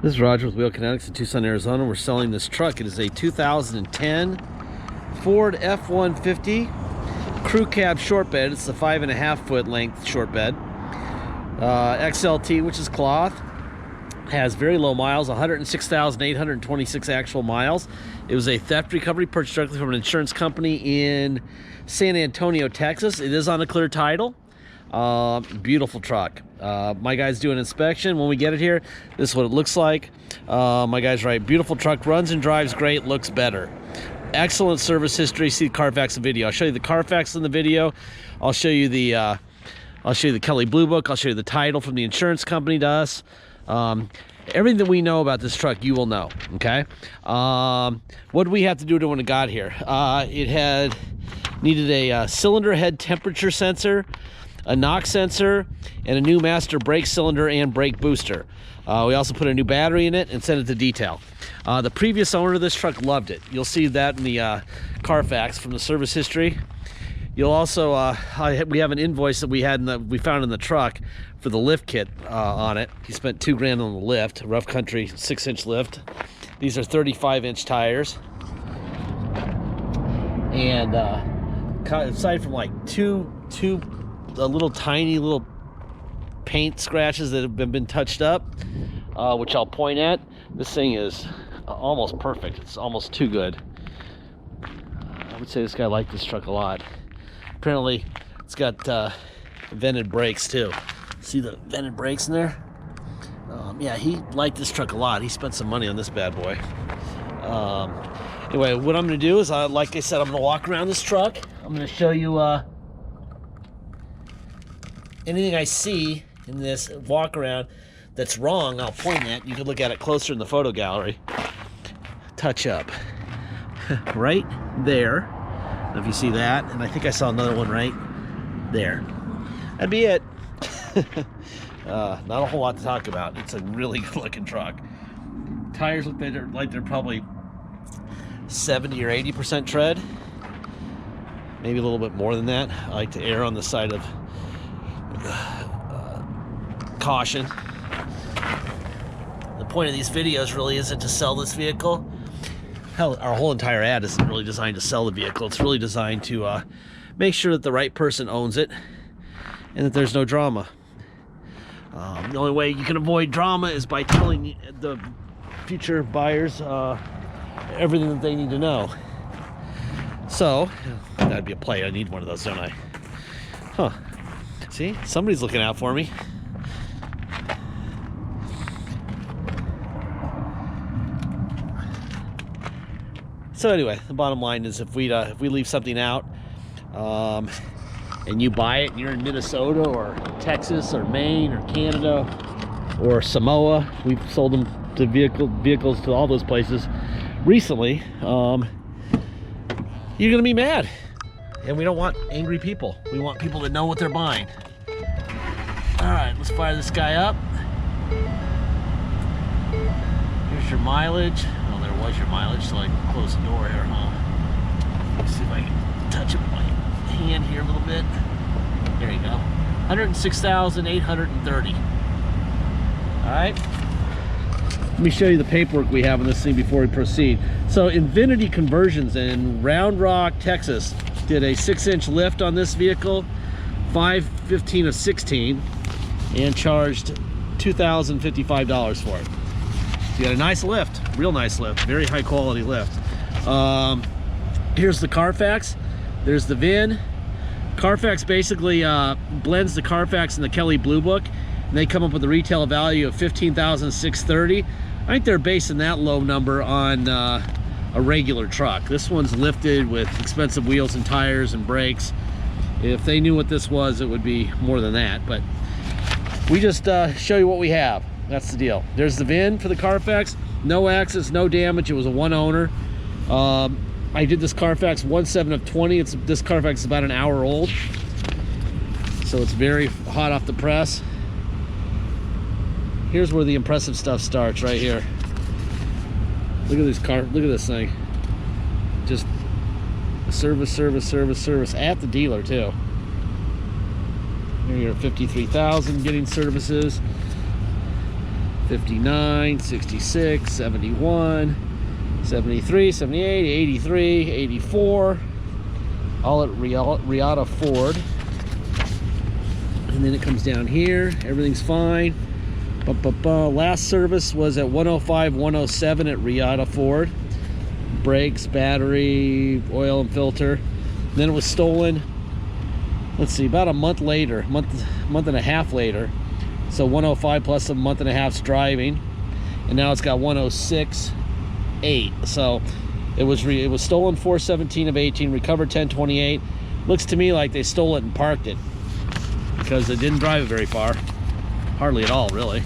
This is Roger with Wheel Kinetics in Tucson, Arizona. We're selling this truck. It is a 2010 Ford F150 crew cab short bed. It's a 5.5 foot length short bed. XLT, which is cloth. Has very low miles, 106,826 actual miles. It was a theft recovery purchased directly from an insurance company in San Antonio, Texas. It is on a clear title. Beautiful truck. My guy's doing an inspection. When we get it here, this is what it looks like. My guy's right. Beautiful truck, runs and drives great, looks better. Excellent service history. See the Carfax video. I'll show you the Carfax in the video. I'll show you the Kelley Blue Book. I'll show you the title from the insurance company to us. Everything that we know about this truck, you will know. Okay. What did we have to do to when it got here? It had needed a cylinder head temperature sensor, a knock sensor, and a new master brake cylinder and brake booster. We also put a new battery in it and sent it to detail. The previous owner of this truck loved it. You'll see that in the Carfax from the service history. You'll also we have an invoice that we found in the truck for the lift kit on it. He spent $2 grand on the lift, rough country 6-inch lift. These are 35-inch tires, and aside from like two little tiny little paint scratches that have been touched up, which I'll point at, this thing is almost perfect. It's almost too good. I would say this guy liked this truck a lot. Apparently it's got vented brakes too. See the vented brakes in there? Yeah, he liked this truck a lot. He spent some money on this bad boy. Anyway, what I'm gonna do is, like I said, I'm gonna walk around this truck. I'm gonna show you anything I see in this walk around that's wrong, I'll point at. You can look at it closer in the photo gallery. Touch up. Right there. I don't know if you see that, and I think I saw another one right there. That'd be it. Not a whole lot to talk about. It's a really good looking truck. Tires look like they're probably 70 or 80% tread. Maybe a little bit more than that. I like to err on the side of caution. The point of these videos really isn't to sell this vehicle. Hell, our whole entire ad isn't really designed to sell the vehicle. It's really designed to make sure that the right person owns it and that there's no drama. The only way you can avoid drama is by telling the future buyers everything that they need to know. So, that'd be a play. I need one of those, don't I? Huh. See? Somebody's looking out for me. So anyway, the bottom line is, if we leave something out, and you buy it and you're in Minnesota or Texas or Maine or Canada or Samoa, we've sold them to vehicles to all those places recently, you're gonna be mad. And we don't want angry people. We want people that know what they're buying. All right, let's fire this guy up. Here's your mileage. Oh, there was your mileage, so I can close the door here, huh? Let's see if I can touch it with my hand here a little bit. There you go. 106,830. All right. Let me show you the paperwork we have on this thing before we proceed. So Infinity Conversions in Round Rock, Texas, did a 6-inch lift on this vehicle, 5/15 of 16, and charged $2,055 for it. So you got a nice lift, real nice lift, very high quality lift. Here's the Carfax. There's the VIN. Carfax basically blends the Carfax and the Kelley Blue Book, and they come up with a retail value of $15,630. I think they're basing that low number on a regular truck. This one's lifted with expensive wheels and tires and brakes. If they knew what this was, it would be more than that, but we just show you what we have. That's the deal. There's the VIN for the Carfax. No accidents, no damage. It was a one owner. I did this Carfax 1/7 of 20. This Carfax is about an hour old, so it's very hot off the press. Here's where the impressive stuff starts, right here. Look at this car. Look at this thing. Just service at the dealer too. Here you're at 53,000 getting services. 59, 66, 71, 73, 78, 83, 84, all at Riata Ford. And then it comes down here, everything's fine. Last service was at 105, 107 at Riata Ford. Brakes, battery, oil and filter. And then it was stolen, let's see, about a month later, month and a half later. So 105 plus a month and a half's driving, and now it's got 106.8. So it was stolen 4/17 of 18, recovered 10/28. Looks to me like they stole it and parked it, because it didn't drive it very far, hardly at all, really.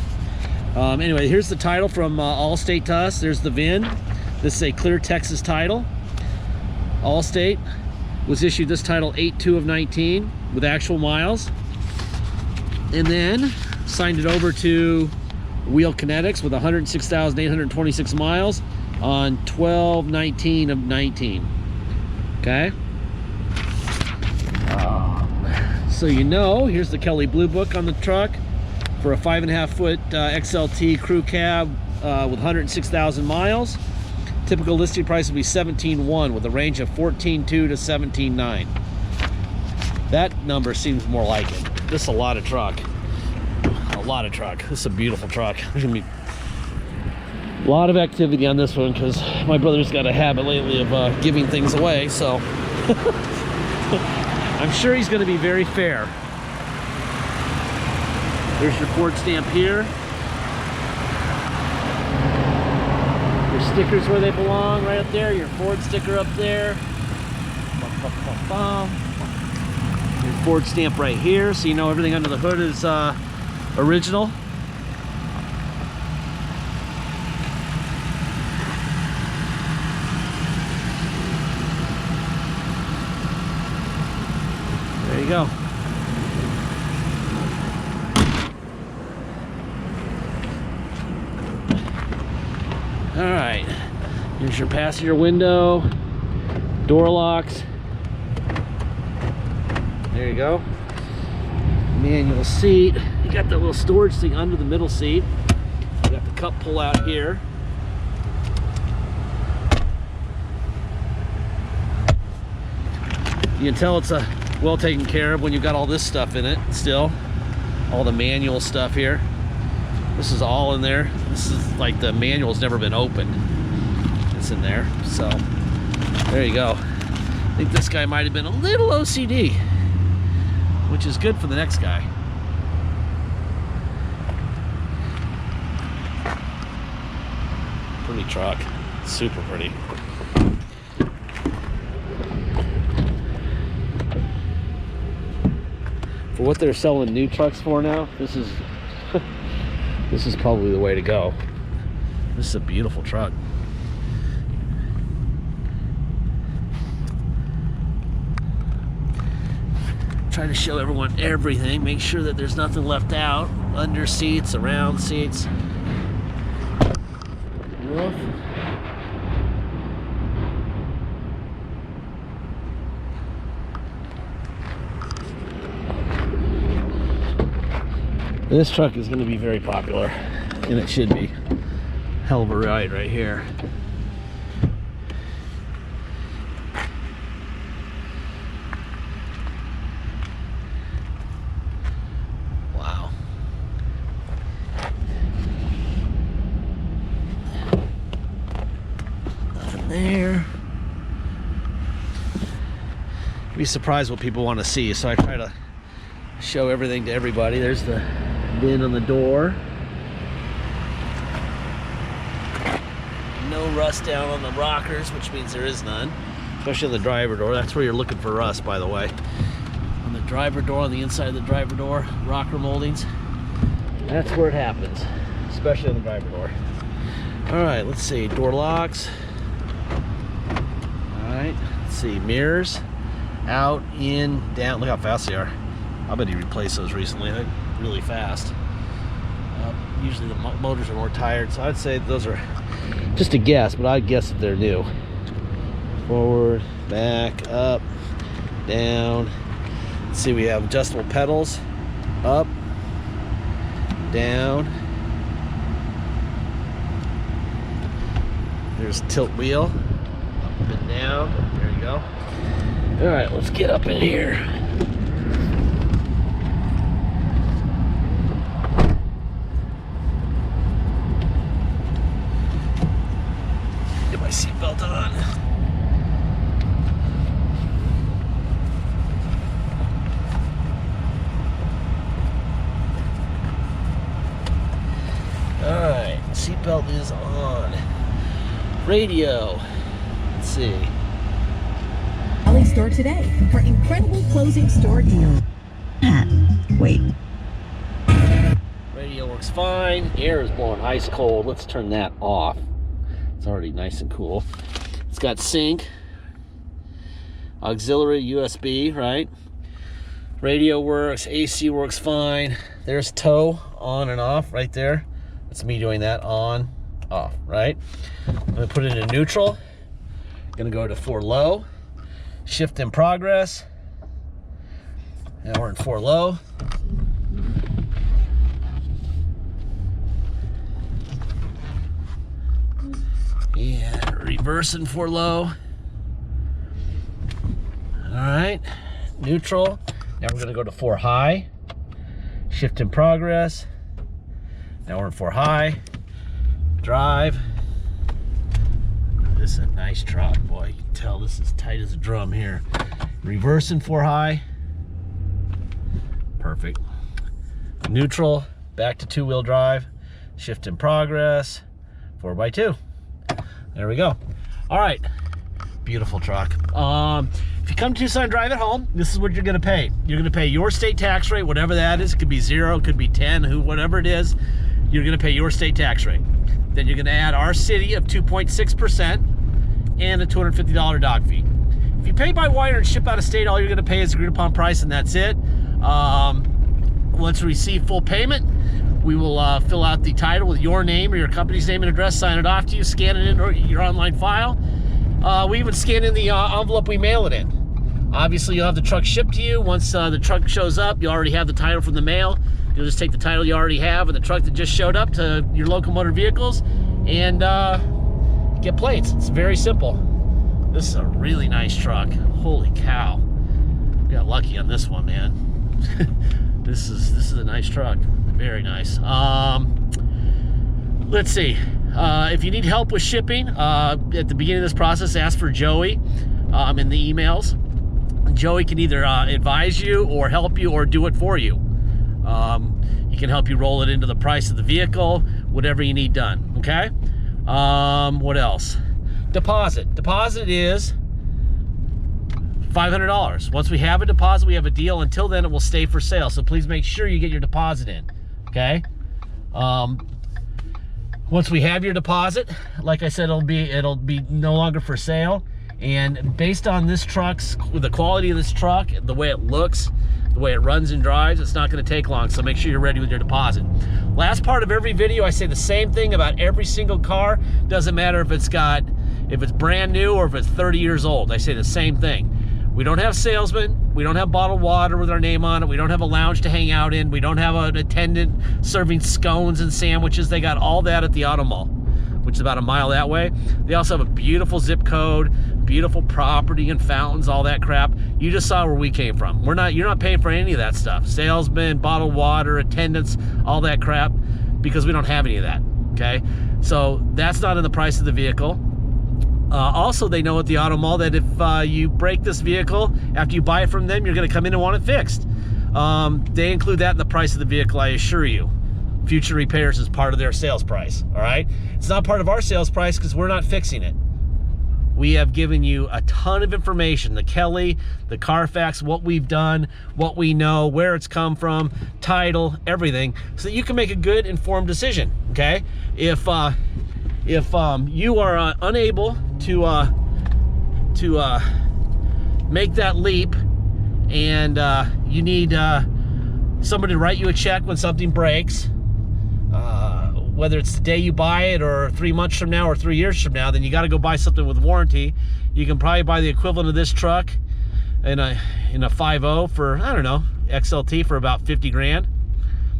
Anyway, here's the title from Allstate to us. There's the VIN. This is a clear Texas title. Allstate was issued this title 8/2 of 19 with actual miles, and then signed it over to Wheel Kinetics with 106,826 miles on 12/19 of 19. Okay. So you know, here's the Kelly Blue Book on the truck for a 5.5 foot XLT crew cab with 106,000 miles. Typical listing price would be $17,100 with a range of $14,200 to $17,900. That number seems more like it. This is a lot of truck. A lot of truck. This is a beautiful truck. There's gonna be a lot of activity on this one because my brother's got a habit lately of giving things away, so I'm sure he's going to be very fair. There's your Ford stamp here. Your stickers where they belong, right up there. Your Ford sticker up there. Your Ford stamp right here, so you know everything under the hood is original. There you go. All right, here's your passenger window, door locks. There you go. Manual seat. You got that little storage thing under the middle seat. You got the cup pull out here. You can tell it's a well taken care of when you've got all this stuff in it still. All the manual stuff here. This is all in there. This is like the manual's never been opened. It's in there. So there you go. I think this guy might have been a little OCD, which is good for the next guy. Pretty truck. Super pretty. For what they're selling new trucks for now, this is this is probably the way to go. This is a beautiful truck. Try to show everyone everything, make sure that there's nothing left out. Under seats, around seats. Roof. This truck is going to be very popular, and it should be. Hell of a ride right here. Wow. Nothing there. Be surprised what people want to see, so I try to show everything to everybody. There's the VIN on the door. No rust down on the rockers, which means there is none, especially on the driver door. That's where you're looking for rust, by the way. On the driver door, on the inside of the driver door, rocker moldings, that's where it happens, especially on the driver door. All right, let's see, door locks. All right, let's see, mirrors, out, in, down. Look how fast they are. I bet he replaced those recently. They're really fast. Usually the motors are more tired, so I'd say those are just a guess, but I'd guess that they're new. Forward, back, up, down. Let's see, we have adjustable pedals, up, down, There's tilt wheel, up and down. There you go. All right, let's get up in here. Get my seatbelt on. All right, seatbelt is on. Radio. Let's see. Valley Store today for incredible closing store deals. Wait. Radio works fine. Air is blowing ice cold. Let's turn that off. It's already nice and cool. It's got sync, auxiliary USB, right? Radio works, AC works fine. There's tow on and off right there. That's me doing that, on, off, right? I'm gonna put it in neutral. Gonna go to 4 low. Shift in progress. Now we're in 4 low. And reverse in 4 low. All right, neutral. Now we're gonna go to 4 high. Shift in progress. Now we're in 4 high. Drive. This is a nice truck, boy. You can tell this is tight as a drum here. Reverse in 4 high. Perfect. Neutral, back to 2-wheel drive. Shift in progress. 4x2. There we go. All right, beautiful truck. If you come to Tucson and drive it home, this is what you're gonna pay. You're gonna pay your state tax rate, whatever that is. It could be 0, it could be 10, whatever it is. You're gonna pay your state tax rate. Then you're gonna add our city of 2.6% and a $250 dock fee. If you pay by wire and ship out of state, all you're gonna pay is agreed upon price, and that's it. Once we receive full payment, we will fill out the title with your name or your company's name and address, sign it off to you, scan it in your online file. We even scan in the envelope we mail it in. Obviously, you'll have the truck shipped to you. Once the truck shows up, you already have the title from the mail. You'll just take the title you already have and the truck that just showed up to your local motor vehicles and get plates. It's very simple. This is a really nice truck. Holy cow. We got lucky on this one, man. This is a nice truck. Very nice. Let's see. If you need help with shipping, at the beginning of this process, ask for Joey in the emails. Joey can either advise you or help you or do it for you. He can help you roll it into the price of the vehicle, whatever you need done, okay? What else? Deposit. Deposit is $500. Once we have a deposit, we have a deal. Until then, it will stay for sale. So please make sure you get your deposit in, okay? Once we have your deposit, like I said, it'll be no longer for sale. And based on this truck's, the quality of this truck, the way it looks, the way it runs and drives, it's not gonna take long, so make sure you're ready with your deposit. Last part of every video, I say the same thing about every single car. Doesn't matter if it's brand new or if it's 30 years old. I say the same thing. We don't have salesmen, we don't have bottled water with our name on it, we don't have a lounge to hang out in, we don't have an attendant serving scones and sandwiches. They got all that at the Auto Mall, which is about a mile that way. They also have a beautiful zip code, beautiful property and fountains, all that crap. You just saw where we came from. You're not paying for any of that stuff. Salesmen, bottled water, attendants, all that crap, because we don't have any of that, okay? So that's not in the price of the vehicle. Also, they know at the Auto Mall that if you break this vehicle, after you buy it from them, you're gonna come in and want it fixed. They include that in the price of the vehicle, I assure you. Future repairs is part of their sales price, all right? It's not part of our sales price because we're not fixing it. We have given you a ton of information, the Kelly, the Carfax, what we've done, what we know, where it's come from, title, everything, so that you can make a good, informed decision, okay? If you are unable to make that leap and you need somebody to write you a check when something breaks, whether it's the day you buy it or 3 months from now or 3 years from now, then you got to go buy something with warranty. You can probably buy the equivalent of this truck in a 5.0 for, I don't know, XLT for about 50 grand,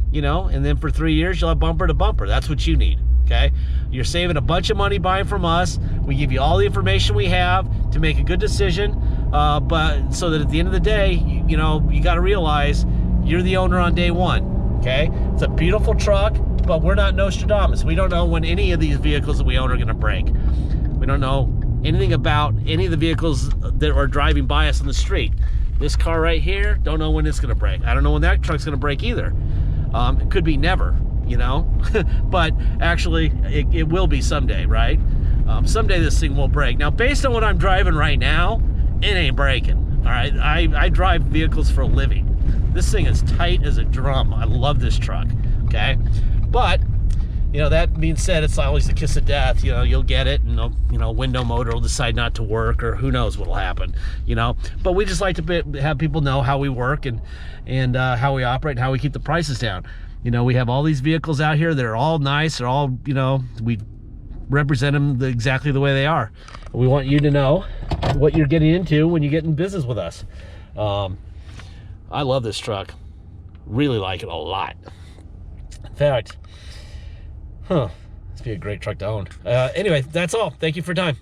you know, and then for 3 years you'll have bumper to bumper. That's what you need, okay? You're saving a bunch of money buying from us. We give you all the information we have to make a good decision, but so that at the end of the day, you know, you got to realize you're the owner on day one, okay? It's a beautiful truck, but we're not Nostradamus. We don't know when any of these vehicles that we own are going to break. We don't know anything about any of the vehicles that are driving by us on the street. This car right here, don't know when it's going to break. I don't know when that truck's going to break either. It could be never, you know, but actually it will be someday, right? Someday this thing will break. Now, based on what I'm driving right now, it ain't breaking, all right? I drive vehicles for a living. This thing is tight as a drum. I love this truck, okay? But, you know, that being said, it's always the kiss of death. You know, you'll get it, and, you know, window motor will decide not to work, or who knows what'll happen, you know? But we just like to have people know how we work and how we operate and how we keep the prices down. You know, we have all these vehicles out here that are all nice. They're all, you know, we represent them exactly the way they are. We want you to know what you're getting into when you get in business with us. I love this truck. Really like it a lot. In fact, this would be a great truck to own. Anyway, that's all. Thank you for your time.